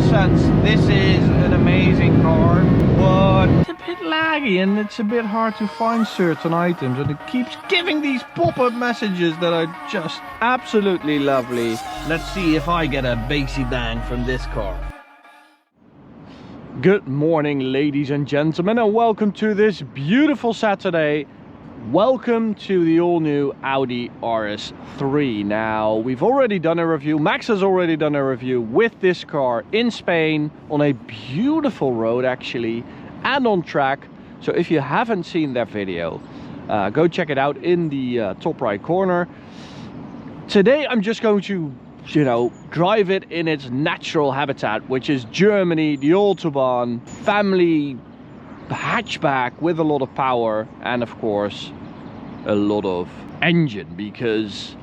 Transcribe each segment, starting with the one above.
sense, this is an amazing car, but it's a bit laggy and it's a bit hard to find certain items, and it keeps giving these pop-up messages that are just absolutely lovely. Let's see if I get a bassy bang from this car. Good morning, ladies and gentlemen, and welcome to this beautiful Saturday. Welcome to the all-new Audi RS3. Now, we've already done a review, Max has already done a review with this car in Spain on a beautiful road actually, and on track. So if you haven't seen that video, go check it out in the top right corner. Today I'm just going to, drive it in its natural habitat, which is Germany, the Autobahn, family hatchback with a lot of power and of course a lot of engine, because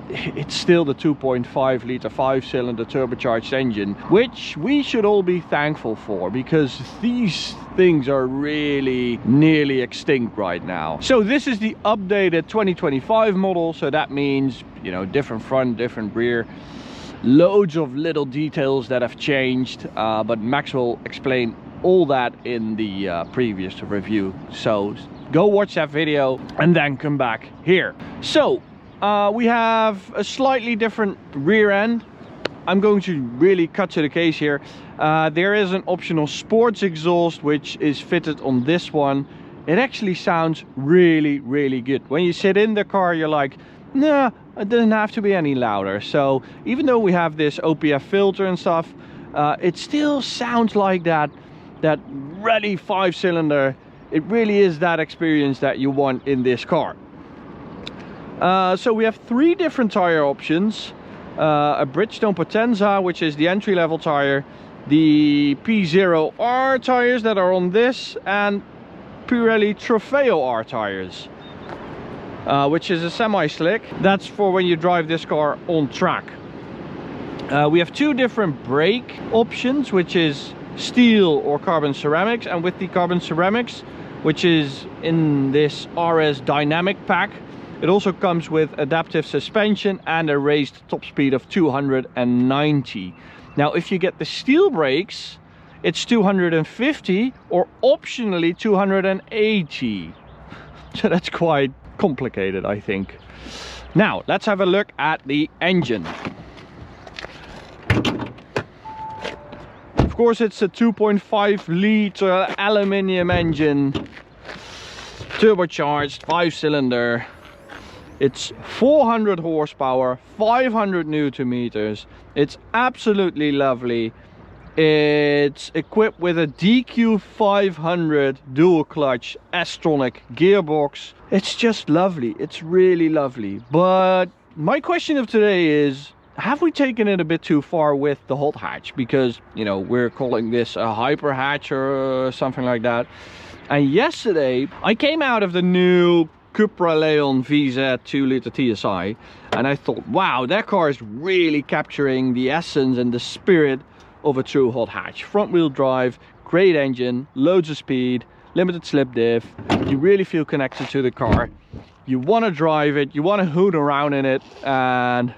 it's still the 2.5 litre 5-cylinder turbocharged engine, which we should all be thankful for, because these things are really nearly extinct right now. So this is the updated 2025 model, so that means different front, different rear, loads of little details that have changed, but Max will explain all that in the previous review, so go watch that video and then come back here. So we have a slightly different rear end. I'm going to really cut to the case here. There is an optional sports exhaust which is fitted on this one. It actually sounds really good. When you sit in the car, you're like, nah, it doesn't have to be any louder. So even though we have this OPF filter and stuff, it still sounds like that ready 5-cylinder. It really is that experience that you want in this car. So we have 3 different tire options. A Bridgestone Potenza, which is the entry-level tire, the P0R tires that are on this, and Pirelli Trofeo R tires, which is a semi-slick. That's for when you drive this car on track. We have 2 different brake options, which is steel or carbon ceramics, and with the carbon ceramics, which is in this RS Dynamic pack, it also comes with adaptive suspension and a raised top speed of 290. Now if you get the steel brakes, it's 250 or optionally 280. So that's quite complicated, I think. Now let's have a look at the engine. Of course, it's a 2.5 litre aluminium engine, turbocharged 5-cylinder. It's 400 horsepower, 500 Newton meters. It's absolutely lovely. It's equipped with a DQ500 dual clutch S-tronic gearbox. It's just lovely. It's really lovely. But my question of today is, have we taken it a bit too far with the hot hatch? Because we're calling this a hyper hatch or something like that. And yesterday I came out of the new Cupra Leon VZ 2 litre TSI, and I thought, wow, that car is really capturing the essence and the spirit of a true hot hatch. Front wheel drive, great engine, loads of speed, limited slip diff. You really feel connected to the car. You want to drive it, you want to hoot around in it, and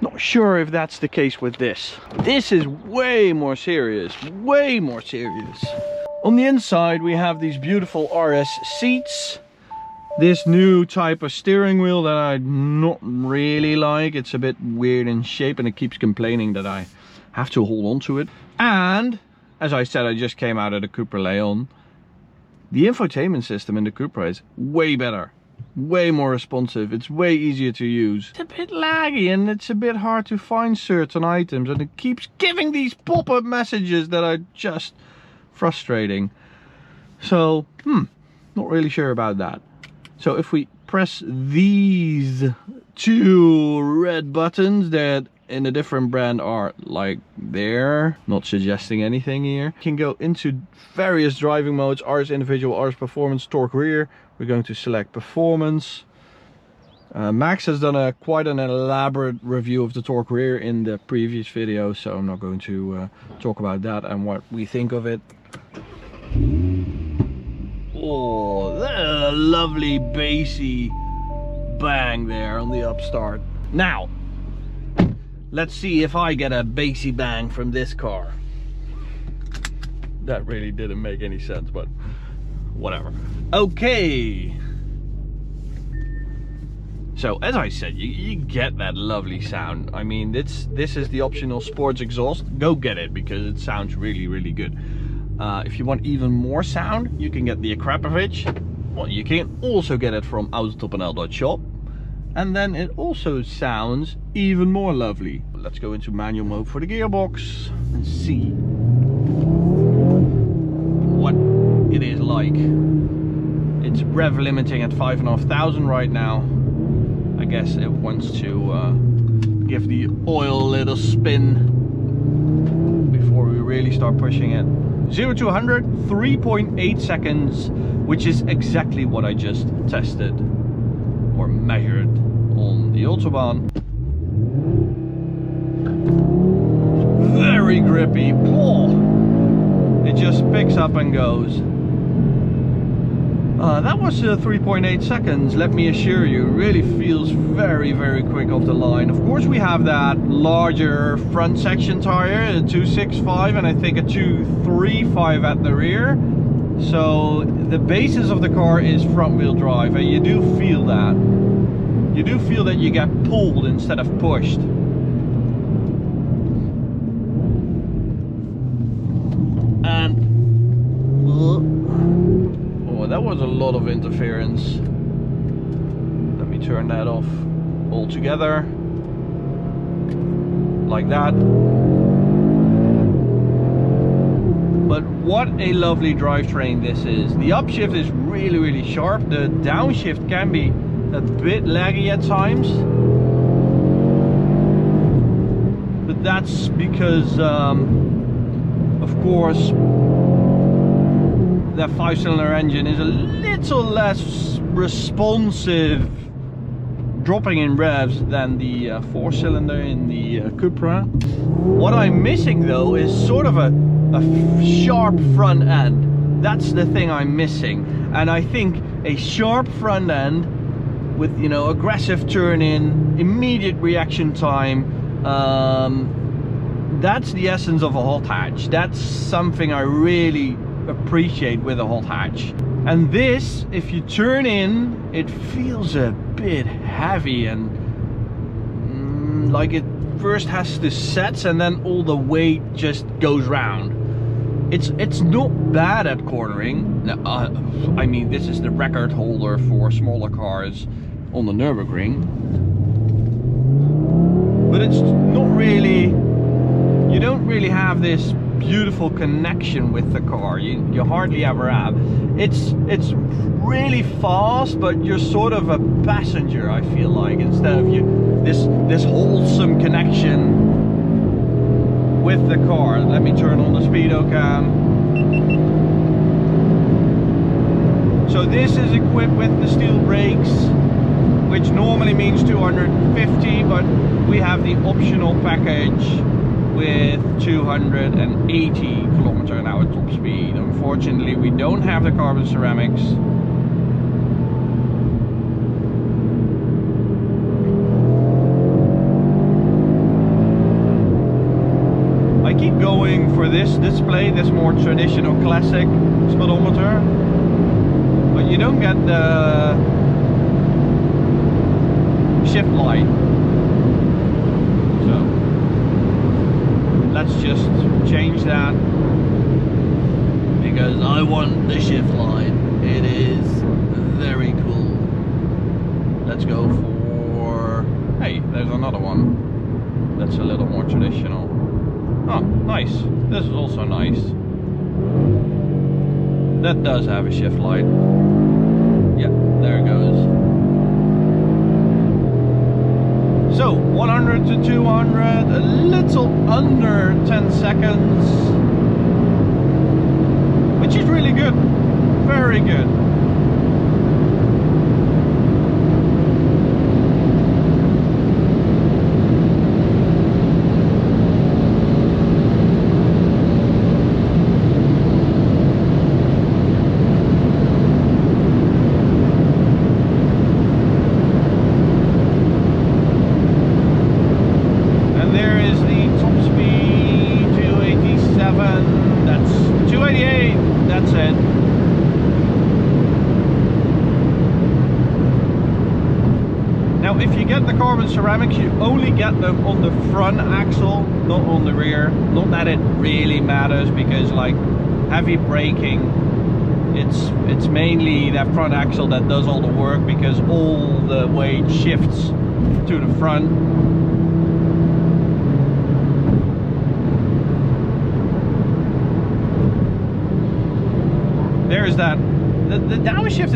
not sure if that's the case with this. This is way more serious, way more serious. On the inside we have these beautiful RS seats, this new type of steering wheel that I not really like. It's a bit weird in shape and it keeps complaining that I have to hold on to it. And as I said, I just came out of the Cupra Leon. The infotainment system in the Cupra is way better, way more responsive, it's way easier to use. It's a bit laggy and it's a bit hard to find certain items, and it keeps giving these pop-up messages that are just frustrating. So not really sure about that. So if we press these 2 red buttons that in a different brand are like there, not suggesting anything here, you can go into various driving modes: RS individual, RS performance, torque rear. We're going to select performance. Max has done quite an elaborate review of the torque rear in the previous video, so I'm not going to talk about that and what we think of it. Oh, that's a lovely bassy bang there on the upstart. Now, Let's see if I get a bassy bang from this car. That really didn't make any sense, but whatever. Okay. So as I said, you get that lovely sound. I mean, this is the optional sports exhaust. Go get it because it sounds really, really good. If you want even more sound, you can get the Akrapovic. Well, you can also get it from autobahn.shop. And then it also sounds even more lovely. Let's go into manual mode for the gearbox and see what it is like. It's rev limiting at 5,500 right now. I guess it wants to give the oil a little spin before we really start pushing it. 0 to 100, 3.8 seconds, which is exactly what I just tested or measured on the Autobahn. Very grippy. Oh, it just picks up and goes. That was 3.8 seconds, let me assure you. Really feels very, very quick off the line. Of course we have that larger front section tire, a 265 and I think a 235 at the rear. So the basis of the car is front wheel drive, and you do feel that. You do feel that you get pulled instead of pushed. And that was a lot of interference. Let me turn that off altogether. Like that. But what a lovely drivetrain this is. The upshift is really, really sharp. The downshift can be a bit laggy at times. But that's because, of course, that 5-cylinder engine is a little less responsive dropping in revs than the 4-cylinder in the Cupra. What I'm missing though is sort of a sharp front end. That's the thing I'm missing, and I think a sharp front end with, you know, aggressive turn in, immediate reaction time, that's the essence of a hot hatch. That's something I really appreciate with a hot hatch. And this, if you turn in, it feels a bit heavy and like it first has to set and then all the weight just goes round. It's not bad at cornering. I mean, this is the record holder for smaller cars on the Nürburgring, but it's not really, you don't really have this beautiful connection with the car. You hardly ever have. It's really fast, but you're sort of a passenger, I feel like, instead of this wholesome connection with the car. Let me turn on the speedo cam. So this is equipped with the steel brakes, which normally means 250, but we have the optional package with 280 km/h top speed. Unfortunately, we don't have the carbon ceramics. I keep going for this display, this more traditional classic speedometer, but you don't get the shift light. So let's just change that because I want the shift light. It is very cool. Let's go for, hey, there's another one that's a little more traditional. Oh, nice. This is also nice. That does have a shift light. Yeah, there it goes. So 100 to 200, a little under 10 seconds, which is really good, very good. carbon ceramics, you only get them on the front axle, not on the rear. Not that it really matters, because like heavy braking, it's mainly that front axle that does all the work, because all the weight shifts to the front. There's that. The downshift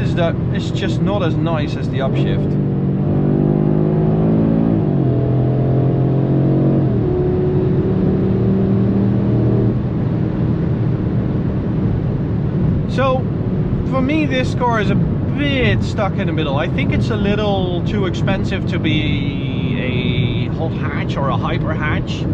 is just not as nice as the upshift. So for me, this car is a bit stuck in the middle. I think it's a little too expensive to be a hot hatch or a hyper hatch.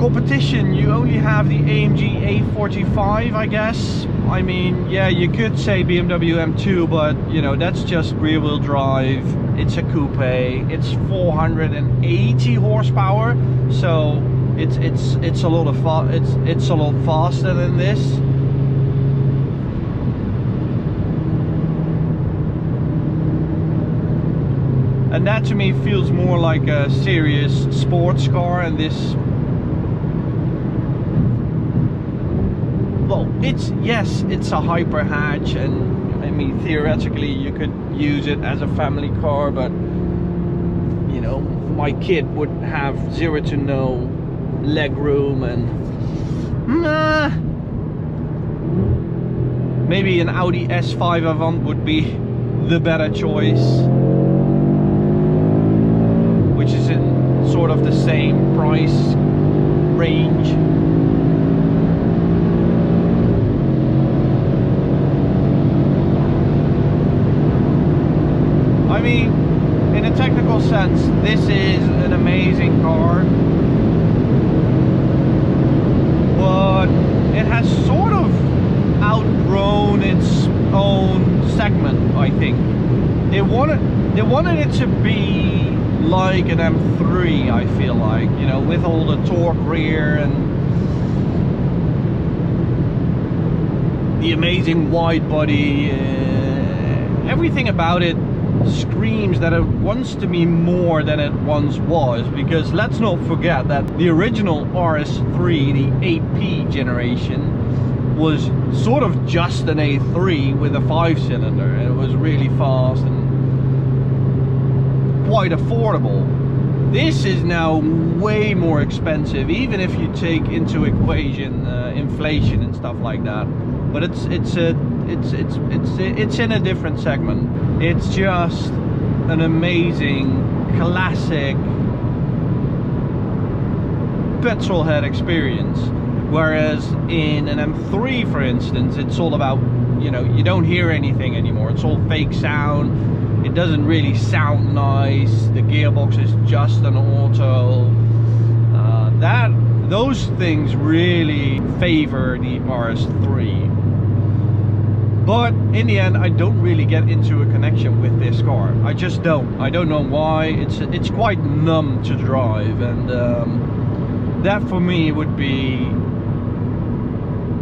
Competition, you only have the AMG A45, I guess. I mean, yeah, you could say BMW M2, but you know, that's just rear wheel drive. It's a coupe. It's 480 horsepower, so it's a lot of it's a lot faster than this. And that to me feels more like a serious sports car, and this, well, yes, it's a hyper hatch, and I mean, theoretically you could use it as a family car, but you know, my kid would have 0 to no leg room, and maybe an Audi S5 Avant would be the better choice, which is in sort of the same price range. I mean, in a technical sense, this is an amazing car, but it has sort of outgrown its own segment, I think. They wanted it to be like an M3, I feel like, you know, with all the torque rear and the amazing wide body. Everything about it screams that it wants to be more than it once was, because let's not forget that the original RS3, the 8P generation, was sort of just an A3 with a 5-cylinder. It was really fast and quite affordable. This is now way more expensive, even if you take into equation inflation and stuff like that. But it's in a different segment. It's just an amazing classic petrol head experience. Whereas in an M3, for instance, it's all about, you know, you don't hear anything anymore. It's all fake sound. It doesn't really sound nice. The gearbox is just an auto. Those things really favor the RS3. But in the end, I don't really get into a connection with this car. I just don't. I don't know why. It's quite numb to drive, and that for me would be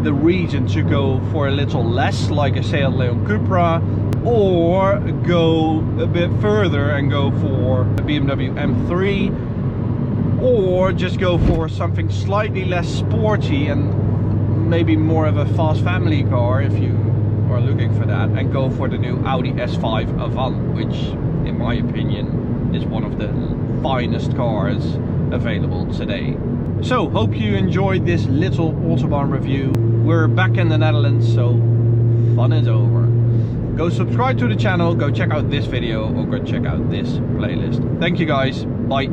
the reason to go for a little less, like a Seat Leon Cupra, or go a bit further and go for a BMW M3, or just go for something slightly less sporty and maybe more of a fast family car if you are looking for that, and go for the new Audi S5 Avant, which in my opinion is one of the finest cars available today. So hope you enjoyed this little Autobahn review. We're back in the Netherlands, so fun is over. Go subscribe to the channel, go check out this video, or go check out this playlist. Thank you guys, bye.